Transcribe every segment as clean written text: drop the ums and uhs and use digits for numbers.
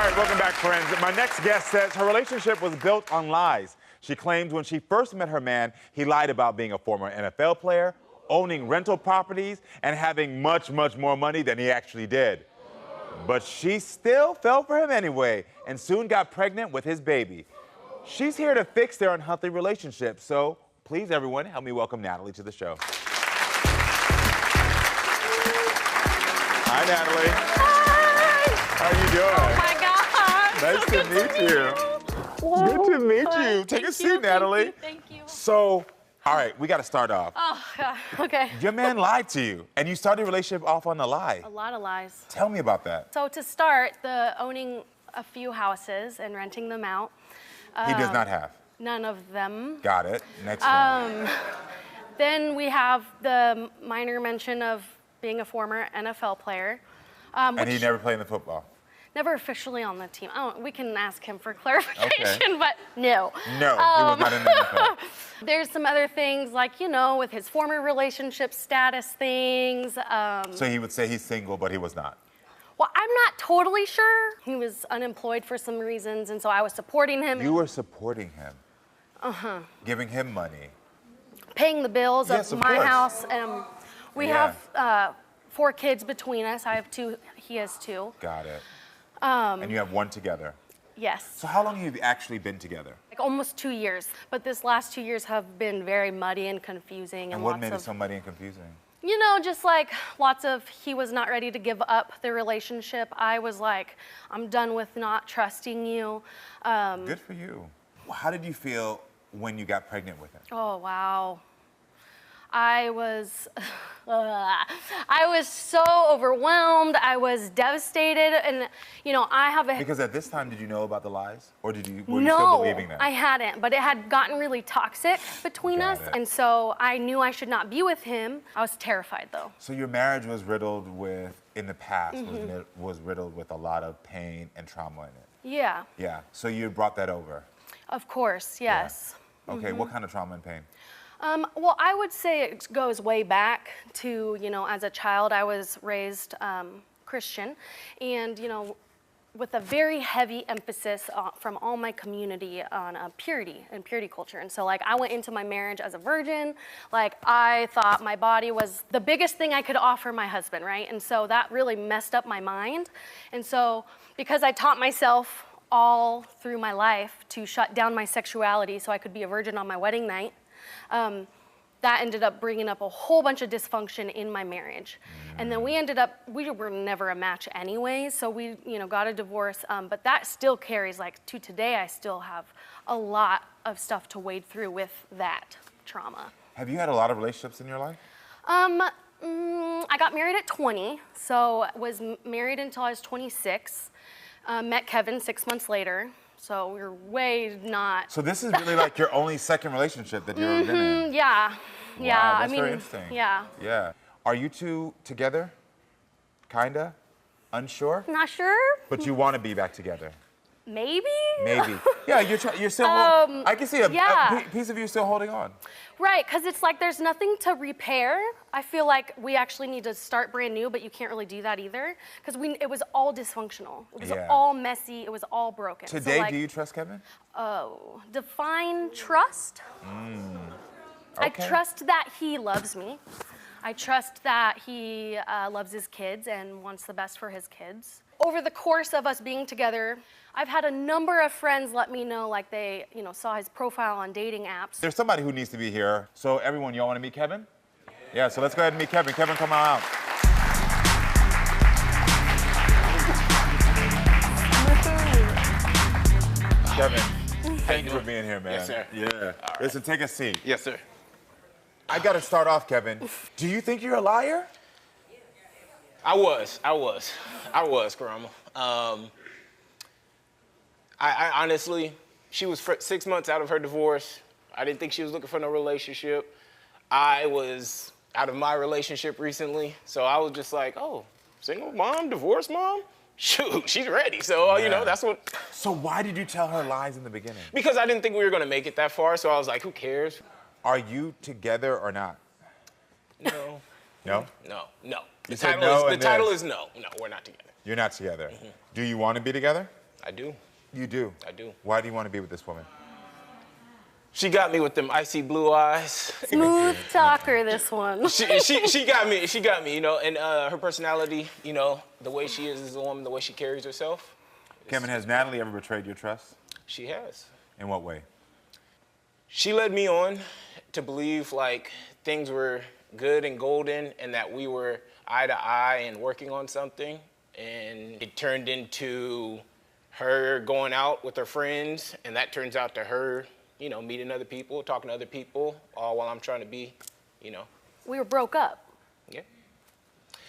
right, welcome back, friends. My next guest says her relationship was built on lies. She claims when she first met her man, he lied about being a former NFL player, owning rental properties, and having much, much more money than he actually did. But she still fell for him anyway and soon got pregnant with his baby. She's here to fix their unhealthy relationship. So please, everyone, help me welcome Natalie to the show. Hi, Natalie. Hi. How are you doing? Oh, my God. Nice to meet you. Good to meet you. Take a seat, Natalie. Thank you. So, all right, we got to start off. Oh, God. Okay. Your man lied to you, and you started your relationship off on a lie. A lot of lies. Tell me about that. So to start, the owning a few houses and renting them out. He does not have. None of them. Got it. Next one. Then we have the minor mention of being a former NFL player. And he never played in the football. Never officially on the team. We can ask him for clarification, but no. No, he was not in the NFL. There's some other things like, you know, with his former relationship status things. So he would say he's single, but he was not. Well, I'm not totally sure. He was unemployed for some reasons, and so I was supporting him. You were supporting him. Giving him money. Paying the bills Yes, of of my course. house. We have 4 kids between us. I have 2, he has 2. Got it. And you have 1 together. Yes. So how long have you actually been together? Like almost 2 years. But this last 2 years have been very muddy and confusing. And what made it so muddy and confusing? You know, just like lots of, he was not ready to give up the relationship. I was like, I'm done with not trusting you. Good for you. How did you feel when you got pregnant with him? Oh, wow. I was so overwhelmed. I was devastated. And, you know, I have a... Because at this time, did you know about the lies? Or were you still believing them? No, I hadn't. But it had gotten really toxic between us. And so I knew I should not be with him. I was terrified, though. So your marriage was riddled with, in the past, was riddled with a lot of pain and trauma in it. Yeah. Yeah. So you brought that over. Of course, yes. Yeah. Okay, what kind of trauma and pain? Well, I would say it goes way back to, you know, as a child, I was raised Christian, and, you know, with a very heavy emphasis from all my community on purity and purity culture. And so, like, I went into my marriage as a virgin. Like, I thought my body was the biggest thing I could offer my husband, right? And so that really messed up my mind. And so, because I taught myself all through my life to shut down my sexuality so I could be a virgin on my wedding night, that ended up bringing up a whole bunch of dysfunction in my marriage. And then we were never a match anyway, so we, you know, got a divorce, but that still carries, like, to today, I still have a lot of stuff to wade through with that trauma. Have you had a lot of relationships in your life? I got married at 20, so was married until I was 26. Met Kevin 6 months later. So we're way not. So this is really like your only second relationship that you've ever been in? Yeah. Yeah. Wow, that's I mean, very interesting. Yeah. Yeah. Are you two together? Kinda? Unsure? Not sure. But you want to be back together? Maybe. Maybe. Yeah, you're still. I can see a piece of you still holding on. Right, because it's like there's nothing to repair. I feel like we actually need to start brand new, but you can't really do that either because it was all dysfunctional. It was all messy. It was all broken. Today, so, like, do you trust Kevin? Oh, define trust. Okay. I trust that he loves me. I trust that he loves his kids and wants the best for his kids. Over the course of us being together, I've had a number of friends let me know, like, they, you know, saw his profile on dating apps. There's somebody who needs to be here. So everyone, y'all want to meet Kevin? Yeah, so let's go ahead and meet Kevin. Kevin, come on out. Kevin, thank you for being here, man. Yes, sir. Yeah. Right. Listen, take a seat. Yes, sir. I got to start off, Kevin. Do you think you're a liar? I was, Karamo. I honestly, she was 6 months out of her divorce. I didn't think she was looking for no relationship. I was out of my relationship recently, so I was just like, oh, single mom, divorced mom? Shoot, she's ready. So, you know, that's what. So why did you tell her lies in the beginning? Because I didn't think we were gonna make it that far, so I was like, who cares? Are you together or not? No. No? No. You said no. The title is no. No, we're not together. You're not together. Do you want to be together? I do. You do? I do. Why do you want to be with this woman? She got me with them icy blue eyes. Smooth talker, this one. She got me. She got me. You know, and her personality. You know, the way she is as a woman, the way she carries herself. Kevin, has Natalie ever betrayed your trust? She has. In what way? She led me on to believe like things were good and golden, and that we were eye to eye and working on something. And it turned into her going out with her friends, and that turns out to her, you know, meeting other people, talking to other people, all while I'm trying to be, you know. We were broke up. Yeah.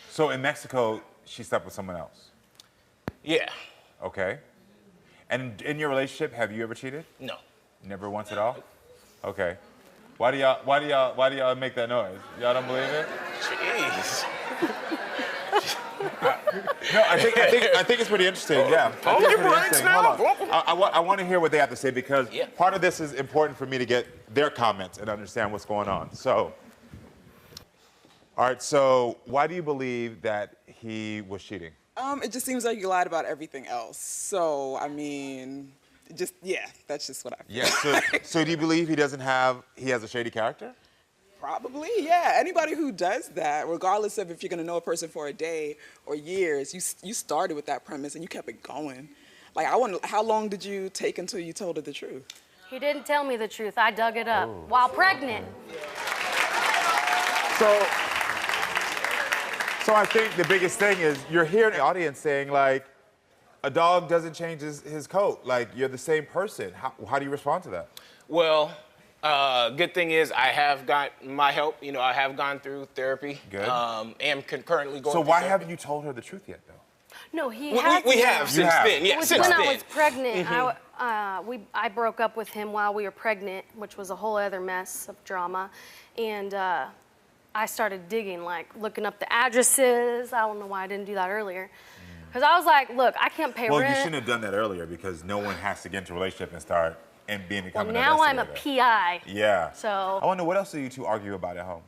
So in Mexico, she slept with someone else? Yeah. Okay. And in your relationship, have you ever cheated? No. Never once at all? Okay. Why do y'all make that noise? Y'all don't believe it? Jeez. No, I think it's pretty interesting. Yeah. I think it's pretty interesting. Hold on. I want to hear what they have to say, because part of this is important for me to get their comments and understand what's going on. So, all right. So, why do you believe that he was cheating? It just seems like you lied about everything else. So, I mean, that's just what I feel. Yeah. So do you believe he has a shady character? Probably, yeah. Anybody who does that, regardless of if you're gonna know a person for a day or years, you started with that premise and you kept it going. Like, I wonder, how long did you take until you told her the truth? He didn't tell me the truth. I dug it up while pregnant. So I think the biggest thing is you're hearing the audience saying, like, a dog doesn't change his coat. Like, you're the same person. How do you respond to that? Well, good thing is I have got my help. You know, I have gone through therapy. Good. Am currently going. So through why therapy. haven't you told her the truth yet, though? No, he We have since then. Yeah, It was since when then. I was pregnant. I broke up with him while we were pregnant, which was a whole other mess of drama. And I started digging, like looking up the addresses. I don't know why I didn't do that earlier. Because I was like, look, I can't pay rent. Well, you shouldn't have done that earlier, because no one has to get into a relationship and start and become an now I'm a investigator. PI. Yeah. So. I wonder, what else do you two argue about at home?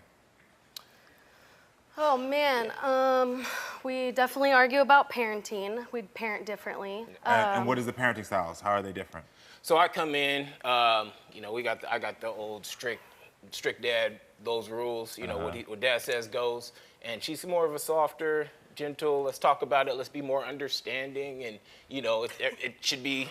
Oh man, we definitely argue about parenting. We parent differently. And what is the parenting styles? How are they different? So I come in, you know, I got the old strict dad, those rules, you know, what dad says goes. And she's more of a softer, gentle, let's talk about it, let's be more understanding. And, you know, it should be,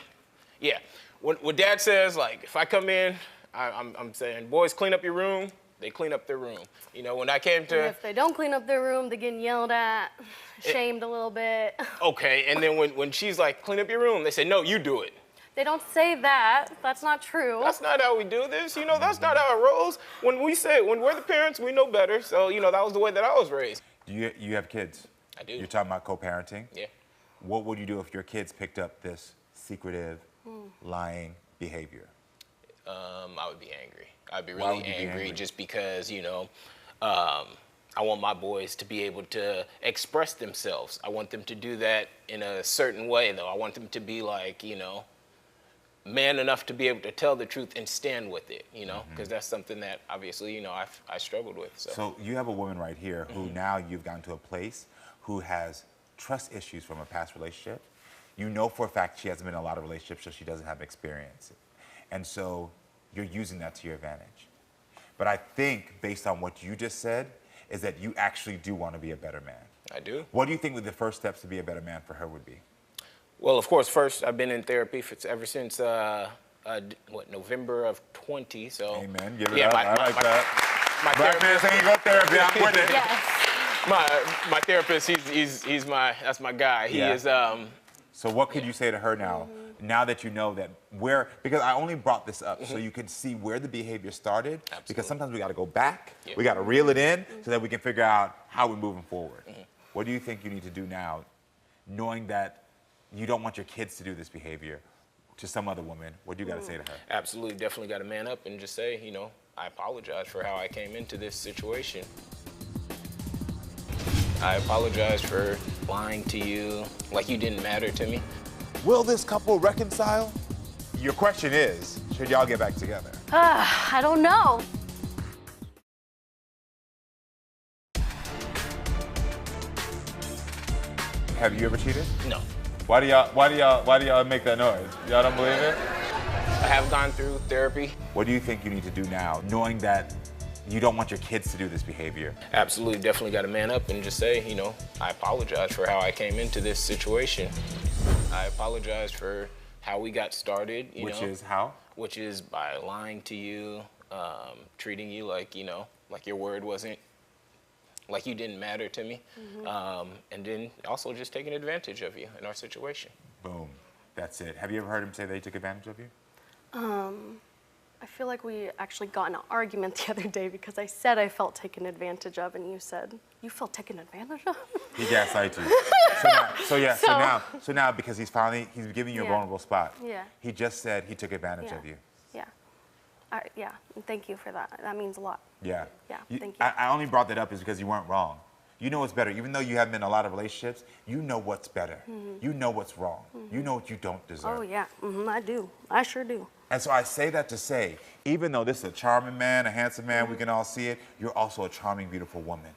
yeah. What dad says, like, if I come in, I'm saying, boys, clean up your room. They clean up their room. You know, when I came to... And if they don't clean up their room, they're getting yelled at, shamed a little bit. Okay, and then when she's like, clean up your room, they say, no, you do it. They don't say that. That's not true. That's not how we do this. You know, that's not how it rolls. When we're the parents, we know better. So, you know, that was the way that I was raised. You have kids? I do. You're talking about co-parenting? Yeah. What would you do if your kids picked up this secretive, lying behavior? I would be angry. I'd be Why really would you be angry angry? just because, you know, I want my boys to be able to express themselves. I want them to do that in a certain way, though. I want them to be like, you know, man enough to be able to tell the truth and stand with it, you know, because that's something that obviously, you know, I struggled with. So you have a woman right here who now you've gotten to a place who has trust issues from a past relationship. You know for a fact she hasn't been in a lot of relationships, so she doesn't have experience. And so you're using that to your advantage. But I think, based on what you just said, is that you actually do want to be a better man. I do. What do you think the first steps to be a better man for her would be? Well, of course, first, I've been in therapy ever since, November of 20, so. Amen. Give it up. I like that. My Black man saying you go therapy. I'm with it. Yes. My therapist, that's my guy. He is, So what could you say to her now? Now that you know that because I only brought this up so you can see where the behavior started. Absolutely. Because sometimes we got to go back, Yeah. we got to reel it in so that we can figure out how we're moving forward. What do you think you need to do now, knowing that you don't want your kids to do this behavior to some other woman? What do you got to say to her? Absolutely, definitely got to man up and just say, you know, I apologize for how I came into this situation. I apologize for lying to you like you didn't matter to me. Will this couple reconcile? Your question is, should y'all get back together? I don't know. Have you ever cheated? No. Why do y'all make that noise? Y'all don't believe it? I have gone through therapy. What do you think you need to do now, knowing that you don't want your kids to do this behavior? Absolutely, definitely got to man up and just say, you know, I apologize for how I came into this situation. I apologize for how we got started, you know. Which is how? Which is by lying to you, treating you like, you know, like your word wasn't, like you didn't matter to me. And then also just taking advantage of you in our situation. Boom. That's it. Have you ever heard him say they took advantage of you? I feel like we actually got in an argument the other day because I said I felt taken advantage of, and you said you felt taken advantage of. He gaslighted you. So now because he's giving you a vulnerable spot. Yeah. He just said he took advantage of you. Yeah. Yeah. And thank you for that. That means a lot. Yeah. Yeah. Thank you. I only brought that up is because you weren't wrong. You know what's better. Even though you have been in a lot of relationships, you know what's better. You know what's wrong. You know what you don't deserve. Oh yeah. I do. I sure do. And so I say that to say, even though this is a charming man, a handsome man, we can all see it, you're also a charming, beautiful woman.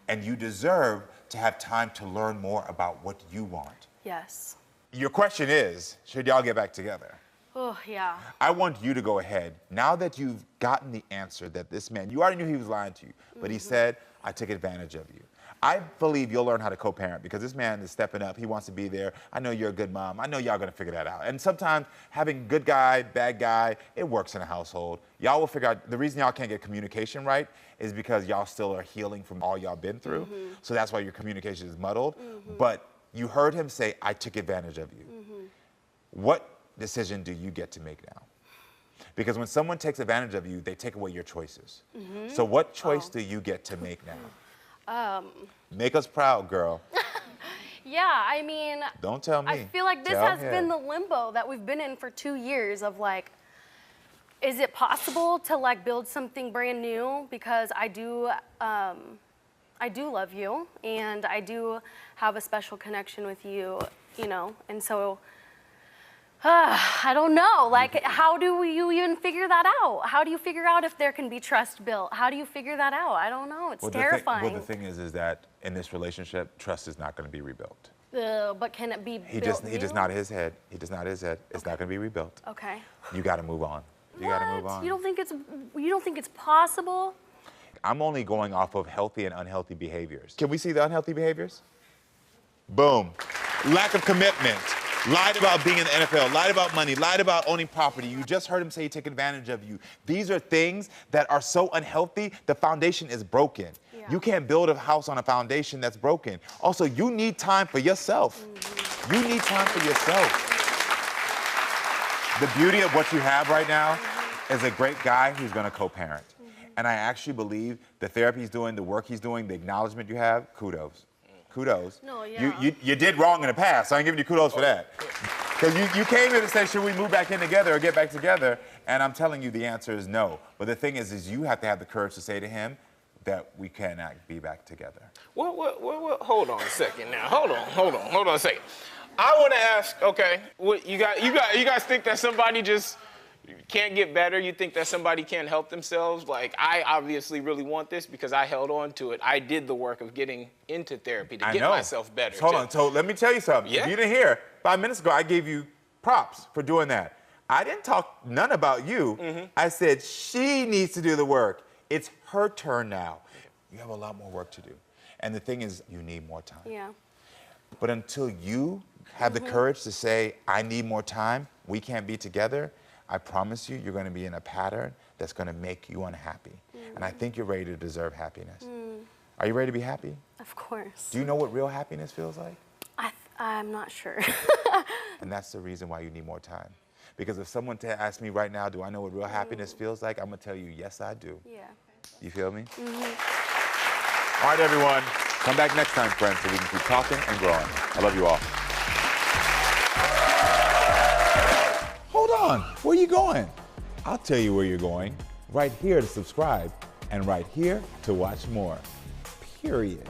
And you deserve to have time to learn more about what you want. Yes. Your question is, should y'all get back together? Oh yeah. I want you to go ahead. Now that you've gotten the answer that this man, you already knew he was lying to you, but he said, I took advantage of you. I believe you'll learn how to co-parent because this man is stepping up. He wants to be there. I know you're a good mom. I know y'all gonna figure that out. And sometimes having good guy, bad guy, it works in a household. Y'all will figure out, the reason y'all can't get communication right is because y'all still are healing from all y'all been through. So that's why your communication is muddled. But you heard him say, I took advantage of you. What decision do you get to make now? Because when someone takes advantage of you, they take away your choices. So what choice do you get to make now? Make us proud, girl. Yeah, I mean, Don't tell me. I feel like this Tell has him. been the limbo that we've been in for 2 years of like, is it possible to like build something brand new? Because I do love you and I do have a special connection with you, you know, and so I don't know, like how do you even figure that out? How do you figure out if there can be trust built? How do you figure that out? I don't know, it's terrifying. The thing is that in this relationship, trust is not gonna be rebuilt. But can it be built He just nod his head. He does nod his head. It's not gonna be rebuilt. Okay. You gotta move on. You gotta move on. You don't think it's possible? I'm only going off of healthy and unhealthy behaviors. Can we see the unhealthy behaviors? Boom. Lack of commitment. Lied about being in the NFL, lied about money, lied about owning property. You just heard him say he took advantage of you. These are things that are so unhealthy, the foundation is broken. Yeah. You can't build a house on a foundation that's broken. Also, you need time for yourself. You need time for yourself. The beauty of what you have right now is a great guy who's gonna co-parent. And I actually believe the therapy he's doing, the work he's doing, the acknowledgement you have, kudos. Kudos. No, yeah. You did wrong in the past, so I'm giving you kudos for that. Because you came here to say, should we move back in together or get back together? And I'm telling you the answer is no. But the thing is you have to have the courage to say to him that we cannot be back together. Well, hold on a second now. Hold on a second. I want to ask, okay, you guys think that somebody just can't get better? You think that somebody can't help themselves? Like, I obviously really want this because I held on to it. I did the work of getting into therapy to get myself better. Hold on, so let me tell you something. Yeah? If you didn't hear, 5 minutes ago, I gave you props for doing that. I didn't talk none about you. I said she needs to do the work. It's her turn now. You have a lot more work to do. And the thing is, you need more time. Yeah. But until you have the courage to say, I need more time, we can't be together, I promise you, you're going to be in a pattern that's going to make you unhappy. And I think you're ready to deserve happiness. Are you ready to be happy? Of course. Do you know what real happiness feels like? I'm not sure. And that's the reason why you need more time. Because if someone asked me right now, do I know what real happiness feels like? I'm going to tell you, yes, I do. Yeah. You feel me? All right, everyone. Come back next time, friends, so we can keep talking and growing. I love you all. Hold on. Where are you going? I'll tell you where you're going. Right here to subscribe and right here to watch more. Period.